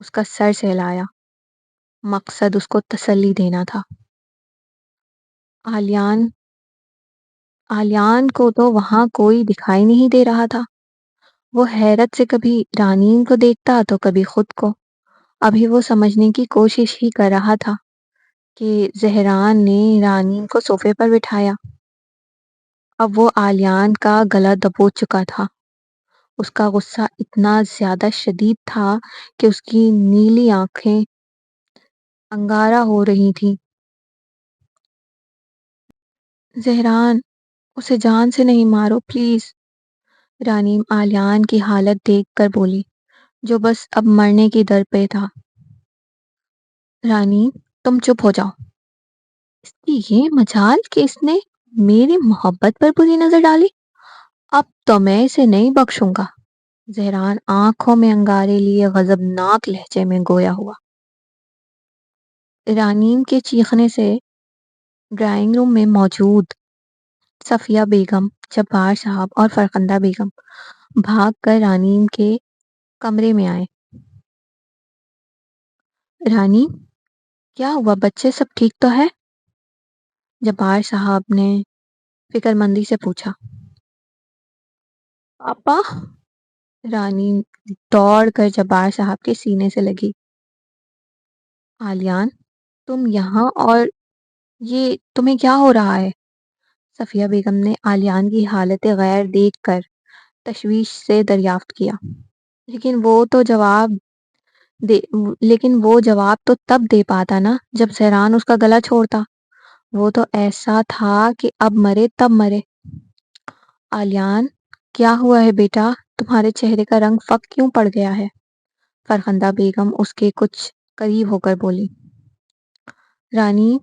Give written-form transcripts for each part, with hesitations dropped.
اس کا سر سہلایا۔ مقصد اس کو تسلی دینا تھا۔ آلیان آلیان کو تو وہاں کوئی دکھائی نہیں دے رہا تھا۔ وہ حیرت سے کبھی رانین کو دیکھتا تو کبھی خود کو۔ ابھی وہ سمجھنے کی کوشش ہی کر رہا تھا کہ زہران نے رانین کو صوفے پر بٹھایا۔ اب وہ آلیان کا گلا دبوچ چکا تھا۔ اس کا غصہ اتنا زیادہ شدید تھا کہ اس کی نیلی آنکھیں انگارہ ہو رہی تھیں۔ زہران، اسے جان سے نہیں مارو پلیز، رانیم آلیان کی حالت دیکھ کر بولی، جو بس اب مرنے کی در پہ تھا۔ رانیم، تم چپ ہو جاؤ۔ اس کی یہ مجال کہ اس نے میری محبت پر بری نظر ڈالی۔ اب تو میں اسے نہیں بخشوں گا۔ زہران آنکھوں میں انگارے لیے غضبناک لہجے میں گویا ہوا۔ رانیم کے چیخنے سے ڈرائنگ روم میں موجود صفیہ بیگم، جبار صاحب اور فرخندہ بیگم بھاگ کر رانیم کے کمرے میں آئے۔ رانیم، کیا ہوا؟ بچے سب ٹھیک تو ہے؟ جبار صاحب نے فکر مندی سے پوچھا۔ پاپا؟ رانیم دوڑ کر جبار صاحب کے سینے سے لگی۔ آلیان، تم یہاں اور یہ تمہیں کیا ہو رہا ہے؟ صفیہ بیگم نے آلیان کی حالت غیر دیکھ کر تشویش سے دریافت کیا۔ دے لیکن وہ جواب تو تب دے پاتا نا جب زہران اس کا گلا چھوڑتا۔ وہ تو ایسا تھا کہ اب مرے تب مرے۔ آلیان، کیا ہوا ہے بیٹا؟ تمہارے چہرے کا رنگ فک کیوں پڑ گیا ہے؟ فرخندہ بیگم اس کے کچھ قریب ہو کر بولی۔ رانی،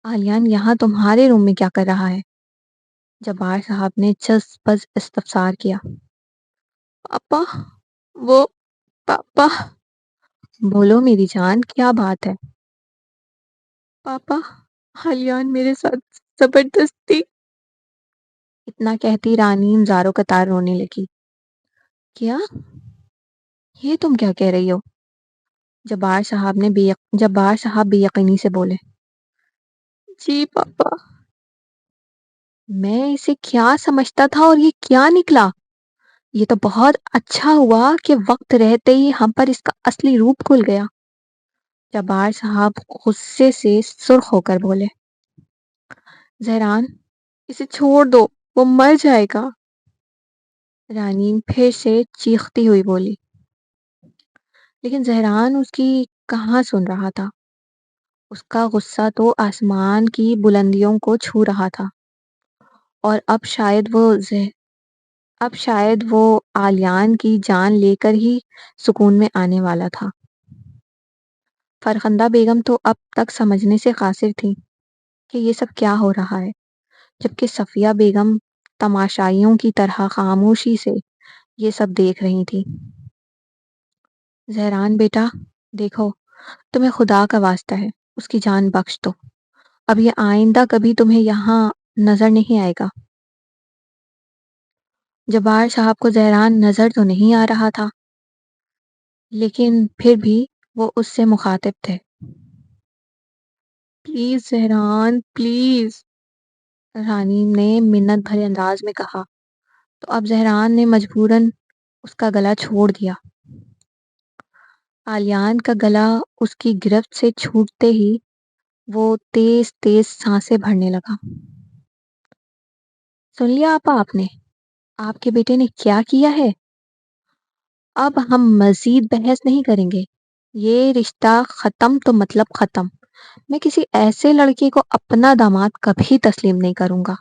آلیان یہاں تمہارے روم میں کیا کر رہا ہے؟ جبار صاحب نے چس بس استفسار کیا۔ پاپا، وہ پاپا۔ بولو میری جان، کیا بات ہے؟ پاپا، آلیان میرے ساتھ زبردستی۔ اتنا کہتی رانیم زاروں قطار رونے لگی۔ کیا؟ یہ تم کیا کہہ رہی ہو؟ جبار صاحب بے یقینی سے بولے۔ جی پاپا۔ میں اسے کیا سمجھتا تھا اور یہ کیا نکلا؟ یہ تو بہت اچھا ہوا کہ وقت رہتے ہی ہم پر اس کا اصلی روپ کھل گیا۔ جبار صاحب غصے سے سرخ ہو کر بولے۔ زہران، اسے چھوڑ دو، وہ مر جائے گا۔ رانیم پھر سے چیختی ہوئی بولی۔ لیکن زہران اس کی کہاں سن رہا تھا۔ اس کا غصہ تو آسمان کی بلندیوں کو چھو رہا تھا، اور اب شاید وہ آلیان کی جان لے کر ہی سکون میں آنے والا تھا۔ فرخندہ بیگم تو اب تک سمجھنے سے قاصر تھی کہ یہ سب کیا ہو رہا ہے، جبکہ صفیہ بیگم تماشائیوں کی طرح خاموشی سے یہ سب دیکھ رہی تھی۔ زہران بیٹا، دیکھو، تمہیں خدا کا واسطہ ہے، اس کی جان بخش دو۔ اب یہ آئندہ کبھی تمہیں یہاں نظر نہیں آئے گا۔ جبار صاحب کو زہران نظر تو نہیں آ رہا تھا، لیکن پھر بھی وہ اس سے مخاطب تھے۔ پلیز زہران، پلیز، رانیم نے منت بھرے انداز میں کہا، تو اب زہران نے مجبوراً اس کا گلا چھوڑ دیا۔ آلیان کا گلا اس کی گرفت سے چھوٹتے ہی وہ تیز تیز سانسیں بھرنے لگا۔ سن لیا آپ نے آپ کے بیٹے نے کیا کیا ہے؟ اب ہم مزید بحث نہیں کریں گے۔ یہ رشتہ ختم تو مطلب ختم۔ میں کسی ایسے لڑکے کو اپنا داماد کبھی تسلیم نہیں کروں گا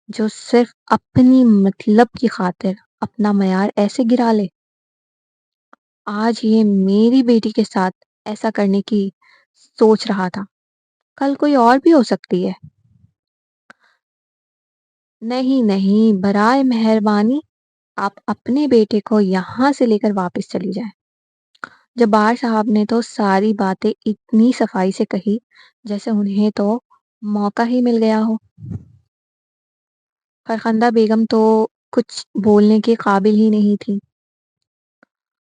جو صرف اپنی مطلب کی خاطر اپنا معیار ایسے گرا لے۔ آج یہ میری بیٹی کے ساتھ ایسا کرنے کی سوچ رہا تھا، کل کوئی اور بھی ہو سکتی ہے۔ نہیں نہیں، برائے مہربانی آپ اپنے بیٹے کو یہاں سے لے کر واپس چلی جائیں۔ جبار صاحب نے تو ساری باتیں اتنی صفائی سے کہی جیسے انہیں تو موقع ہی مل گیا ہو۔ فرخندہ بیگم تو کچھ بولنے کے قابل ہی نہیں تھی۔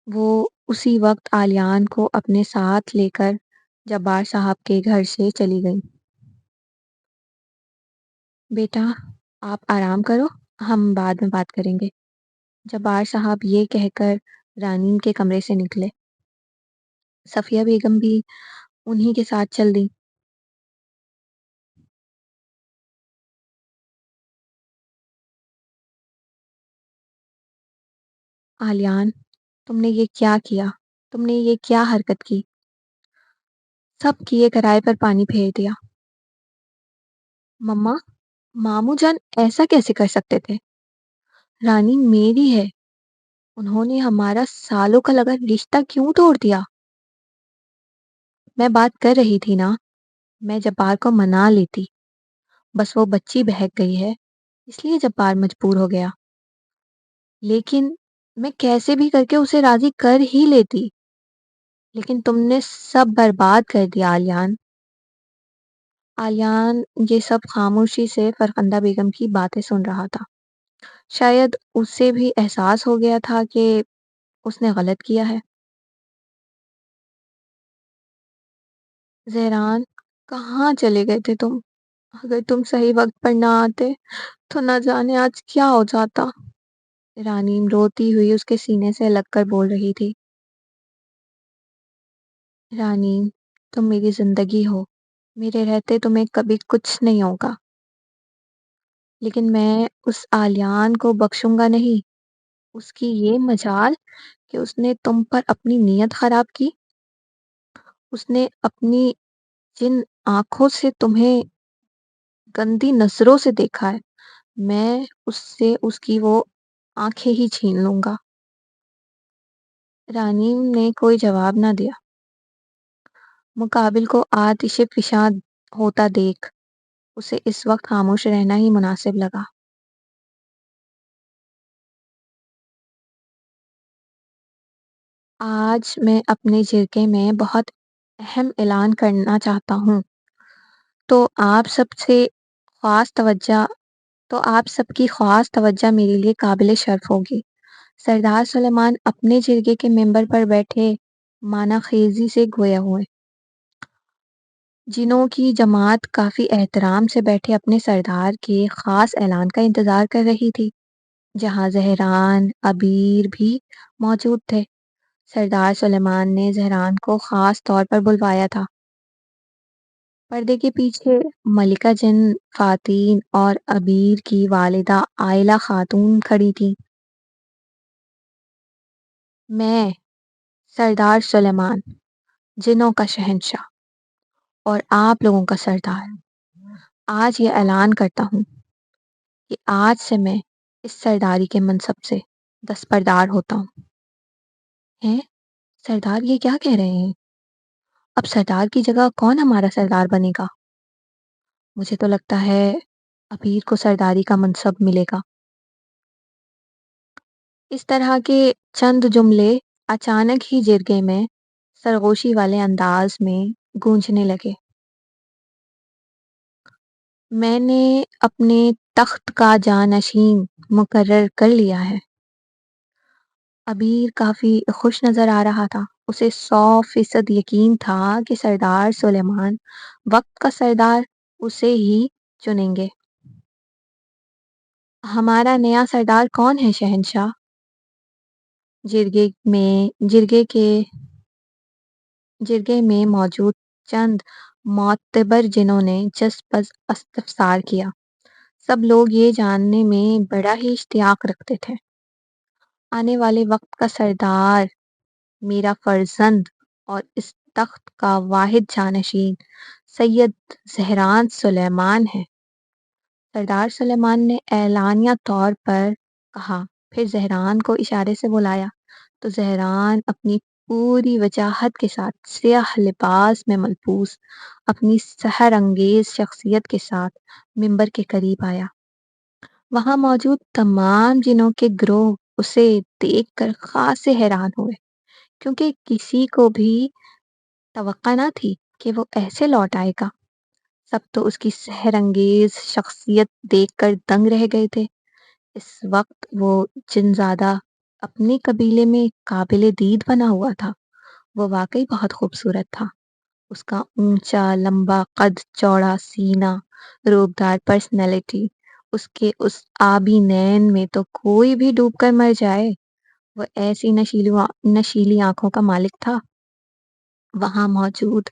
وہ اسی وقت عالیان کو اپنے ساتھ لے کر جبار صاحب کے گھر سے چلی گئی۔ بیٹا، آپ آرام کرو، ہم بعد میں بات کریں گے۔ جبار صاحب یہ کہہ کر رانین کے کمرے سے نکلے۔ صفیہ بیگم بھی انہی کے ساتھ چل دی۔ عالیان، تم نے یہ کیا کیا؟ تم نے یہ کیا حرکت کی؟ سب کیے کرائے پر پانی پھیر دیا۔ مما، ماموں جان ایسا کیسے کر سکتے تھے؟ رانی میری ہے، انہوں نے ہمارا سالوں کا لگا رشتہ کیوں توڑ دیا؟ میں بات کر رہی تھی نا، میں جبار کو منا لیتی، بس وہ بچی بہک گئی ہے، اس لیے جبار مجبور ہو گیا، لیکن میں کیسے بھی کر کے اسے راضی کر ہی لیتی، لیکن تم نے سب برباد کر دیا عالیان۔ عالیان یہ سب خاموشی سے فرخندہ بیگم کی باتیں سن رہا تھا۔ شاید اسے بھی احساس ہو گیا تھا کہ اس نے غلط کیا ہے۔ زہران، کہاں چلے گئے تھے تم؟ اگر تم صحیح وقت پر نہ آتے تو نہ جانے آج کیا ہو جاتا۔ رانیم روتی ہوئی اس کے سینے سے لگ کر بول رہی تھی۔ رانیم، تم میری زندگی ہو، میرے رہتے تمہیں کبھی کچھ نہیں ہوگا، لیکن میں اس عالیان کو بخشوں گا نہیں۔ اس کی یہ مجال کہ اس نے تم پر اپنی نیت خراب کی، اس نے اپنی جن آنکھوں سے تمہیں گندی نظروں سے دیکھا ہے، میں اس سے اس کی وہ آنکھیں ہی چھین لوں گا۔ رانیم نے کوئی جواب نہ دیا۔ مقابل کو آتش فشاں ہوتا دیکھ اسے اس وقت خاموش رہنا ہی مناسب لگا۔ آج میں اپنے جرگے میں بہت اہم اعلان کرنا چاہتا ہوں، تو آپ سب سے خاص توجہ تو آپ سب کی خاص توجہ میرے لیے قابل شرف ہوگی۔ سردار سلیمان اپنے جرگے کے ممبر پر بیٹھے مانا خیزی سے گویا ہوئے، جنوں کی جماعت کافی احترام سے بیٹھے اپنے سردار کے خاص اعلان کا انتظار کر رہی تھی، جہاں زہران عبیر بھی موجود تھے۔ سردار سلیمان نے زہران کو خاص طور پر بلوایا تھا۔ پردے کے پیچھے ملکہ جن خواتین اور عبیر کی والدہ عائلہ خاتون کھڑی تھیں۔ میں سردار سلیمان، جنوں کا شہنشاہ اور آپ لوگوں کا سردار، آج یہ اعلان کرتا ہوں کہ آج سے میں اس سرداری کے منصب سے دستبردار ہوتا ہوں۔ ہیں؟ سردار یہ کیا کہہ رہے ہیں؟ اب سردار کی جگہ کون ہمارا سردار بنے گا؟ مجھے تو لگتا ہے عبیر کو سرداری کا منصب ملے گا۔ اس طرح کے چند جملے اچانک ہی جرگے میں سرگوشی والے انداز میں گونجنے لگے۔ میں نے اپنے تخت کا جانشین مقرر کر لیا ہے۔ عبیر کافی خوش نظر آ رہا تھا۔ اسے 100% یقین تھا کہ سردار سلیمان وقت کا سردار اسے ہی چنیں گے۔ ہمارا نیا سردار کون ہے شہنشاہ؟ جرگے میں موجود چند معتبر جنہوں نے جس بس استفسار کیا، سب لوگ یہ جاننے میں بڑا ہی اشتیاق رکھتے تھے۔ آنے والے وقت کا سردار میرا فرزند اور اس تخت کا واحد جانشین سید زہران سلیمان ہے۔ سردار سلیمان نے اعلانیہ طور پر کہا، پھر زہران کو اشارے سے بلایا تو زہران اپنی پوری وجاہت کے ساتھ سیاہ لباس میں ملبوس اپنی سحر انگیز شخصیت کے ساتھ ممبر کے قریب آیا۔ وہاں موجود تمام جنوں کے گروہ اسے دیکھ کر خاصے حیران ہوئے، کیونکہ کسی کو بھی توقع نہ تھی کہ وہ ایسے لوٹ آئے گا۔ سب تو اس کی سحر انگیز شخصیت دیکھ کر دنگ رہ گئے تھے۔ اس وقت وہ جنزادہ اپنے قبیلے میں قابل دید بنا ہوا تھا۔ وہ واقعی بہت خوبصورت تھا۔ اس کا اونچا لمبا قد، چوڑا سینہ، روبدار پرسنالٹی، اس کے اس آبی نین میں تو کوئی بھی ڈوب کر مر جائے۔ وہ ایسی نشیلی آنکھوں کا مالک تھا۔ وہاں موجود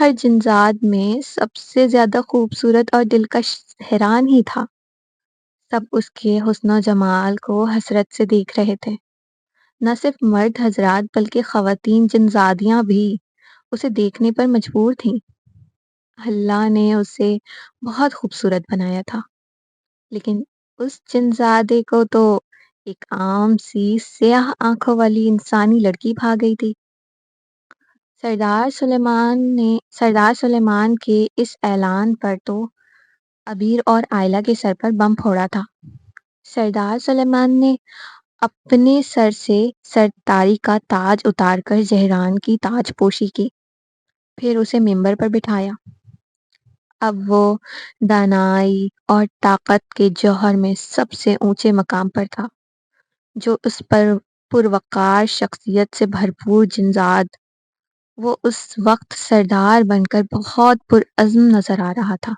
ہر جنزاد میں سب سے زیادہ خوبصورت اور دلکش حیران ہی تھا۔ سب اس کے حسن و جمال کو حسرت سے دیکھ رہے تھے۔ نہ صرف مرد حضرات بلکہ خواتین جنزادیاں بھی اسے دیکھنے پر مجبور تھیں۔ اللہ نے اسے بہت خوبصورت بنایا تھا، لیکن اس جنزادے کو تو ایک عام سی سیاہ آنکھوں والی انسانی لڑکی بھا گئی تھی۔ سردار سلیمان کے اس اعلان پر تو ابیر اور آئلہ کے سر پر بم پھوڑا تھا۔ سردار سلیمان نے اپنے سر سے سرداری کا تاج اتار کر زہران کی تاج پوشی کی، پھر اسے ممبر پر بٹھایا۔ اب وہ دانائی اور طاقت کے جوہر میں سب سے اونچے مقام پر تھا، جو اس پر پروقار شخصیت سے بھرپور جنزاد۔ وہ اس وقت سردار بن کر بہت پرعزم نظر آ رہا تھا۔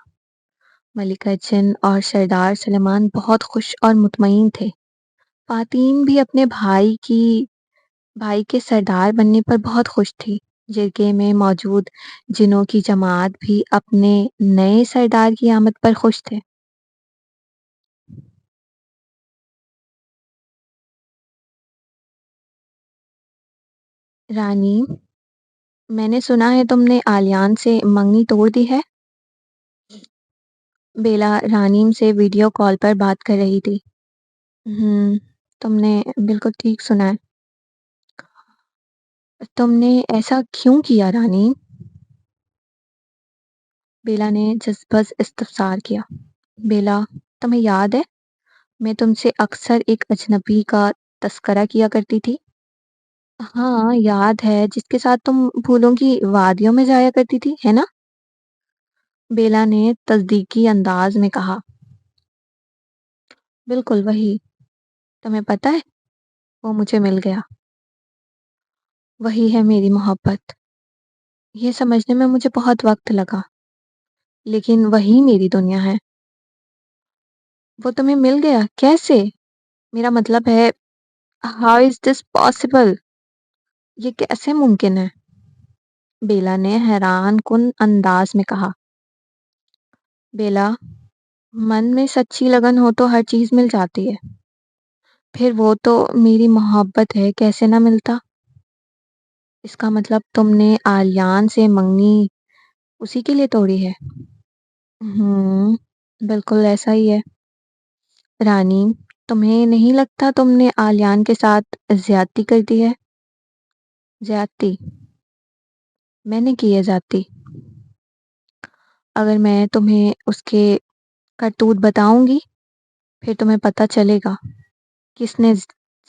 ملکہ جن اور سردار سلیمان بہت خوش اور مطمئن تھے۔ فاتین بھی اپنے بھائی کے سردار بننے پر بہت خوش تھی۔ جرگے میں موجود جنوں کی جماعت بھی اپنے نئے سردار کی آمد پر خوش تھے۔ رانی، میں نے سنا ہے تم نے آلیان سے منگنی توڑ دی ہے۔ بیلا رانیم سے ویڈیو کال پر بات کر رہی تھی۔ تم نے بالکل ٹھیک سنا ہے۔ تم نے ایسا کیوں کیا رانی؟ بیلا نے جذباً استفسار کیا۔ بیلا، تمہیں یاد ہے میں تم سے اکثر ایک اجنبی کا تذکرہ کیا کرتی تھی؟ ہاں یاد ہے، جس کے ساتھ تم پھولوں کی وادیوں میں جایا کرتی تھی، ہے نا؟ بیلا نے تصدیقی انداز میں کہا۔ بالکل وہی۔ تمہیں پتہ ہے وہ مجھے مل گیا۔ وہی ہے میری محبت۔ یہ سمجھنے میں مجھے بہت وقت لگا، لیکن وہی میری دنیا ہے۔ وہ تمہیں مل گیا کیسے؟ میرا مطلب ہے how is this possible؟ یہ کیسے ممکن ہے؟ بیلا نے حیران کن انداز میں کہا۔ بیلا، من میں سچی لگن ہو تو ہر چیز مل جاتی ہے۔ پھر وہ تو میری محبت ہے، کیسے نہ ملتا؟ اس کا مطلب تم نے آلیان سے منگنی اسی کے لیے توڑی ہے؟ بالکل ایسا ہی ہے۔ رانی، تمہیں نہیں لگتا تم نے آلیان کے ساتھ زیادتی کر دی ہے؟ زیادتی؟ میں نے کی ہے زیادتی؟ اگر میں تمہیں اس کے کرتوت بتاؤں گی پھر تمہیں پتہ چلے گا کس نے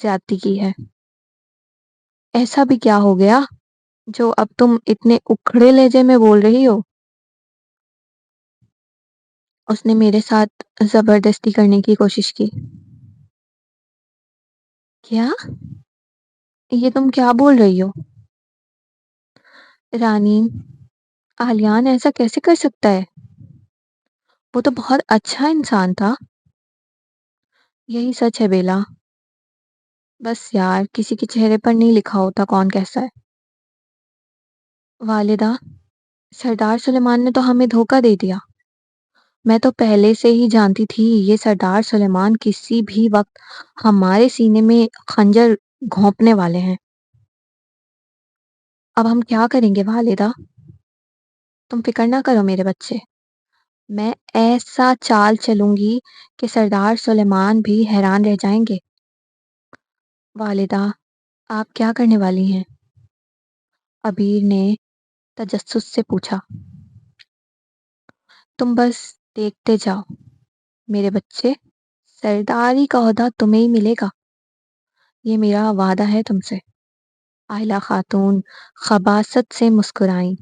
زیادتی کی ہے۔ ایسا بھی کیا ہو گیا جو اب تم اتنے اکھڑے لہجے میں بول رہی ہو؟ اس نے میرے ساتھ زبردستی کرنے کی کوشش کی۔ کیا؟ یہ تم کیا بول رہی ہو؟ رانی، آلیان ایسا کیسے کر سکتا ہے؟ وہ تو بہت اچھا انسان تھا۔ یہی سچ ہے بیلا، بس یار کسی کے چہرے پر نہیں لکھا ہوتا کون کیسا ہے۔ والدہ، سردار سلیمان نے تو ہمیں دھوکہ دے دیا۔ میں تو پہلے سے ہی جانتی تھی یہ سردار سلیمان کسی بھی وقت ہمارے سینے میں خنجر گھونپنے والے ہیں۔ اب ہم کیا کریں گے والدہ؟ تم فکر نہ کرو میرے بچے، میں ایسا چال چلوں گی کہ سردار سلیمان بھی حیران رہ جائیں گے۔ والدہ، آپ کیا کرنے والی ہیں؟ ابیر نے تجسس سے پوچھا۔ تم بس دیکھتے جاؤ میرے بچے، سرداری کا عہدہ تمہیں ہی ملے گا، یہ میرا وعدہ ہے تم سے۔ آئلہ خاتون خباثت سے مسکرائیں،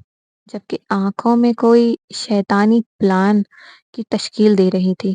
جبکہ آنکھوں میں کوئی شیطانی پلان کی تشکیل دے رہی تھی۔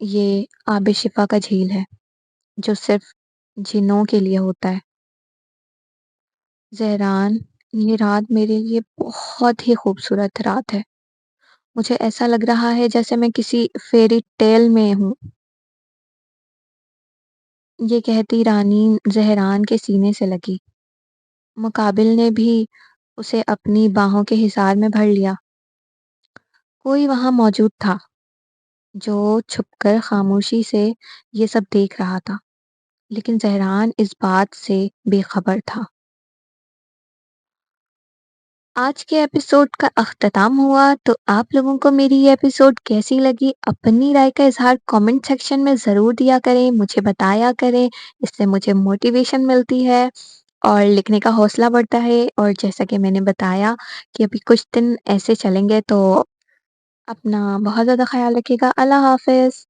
یہ آب شفا کا جھیل ہے جو صرف جنوں کے لیے ہوتا ہے۔ زہران، یہ رات میرے لیے بہت ہی خوبصورت رات ہے۔ مجھے ایسا لگ رہا ہے جیسے میں کسی فیری ٹیل میں ہوں۔ یہ کہتی رانی زہران کے سینے سے لگی۔ مقابل نے بھی اسے اپنی باہوں کے حصار میں بھر لیا۔ کوئی وہاں موجود تھا جو چھپ کر خاموشی سے یہ سب دیکھ رہا تھا، لیکن زہران اس بات سے بے خبر تھا۔ آج کے ایپیسوڈ کا اختتام ہوا، تو آپ لوگوں کو میری یہ ایپیسوڈ کیسی لگی اپنی رائے کا اظہار کامنٹ سیکشن میں ضرور دیا کریں، مجھے بتایا کریں، اس سے مجھے موٹیویشن ملتی ہے اور لکھنے کا حوصلہ بڑھتا ہے۔ اور جیسا کہ میں نے بتایا کہ ابھی کچھ دن ایسے چلیں گے، تو اپنا بہت زیادہ خیال رکھیے گا۔ اللہ حافظ۔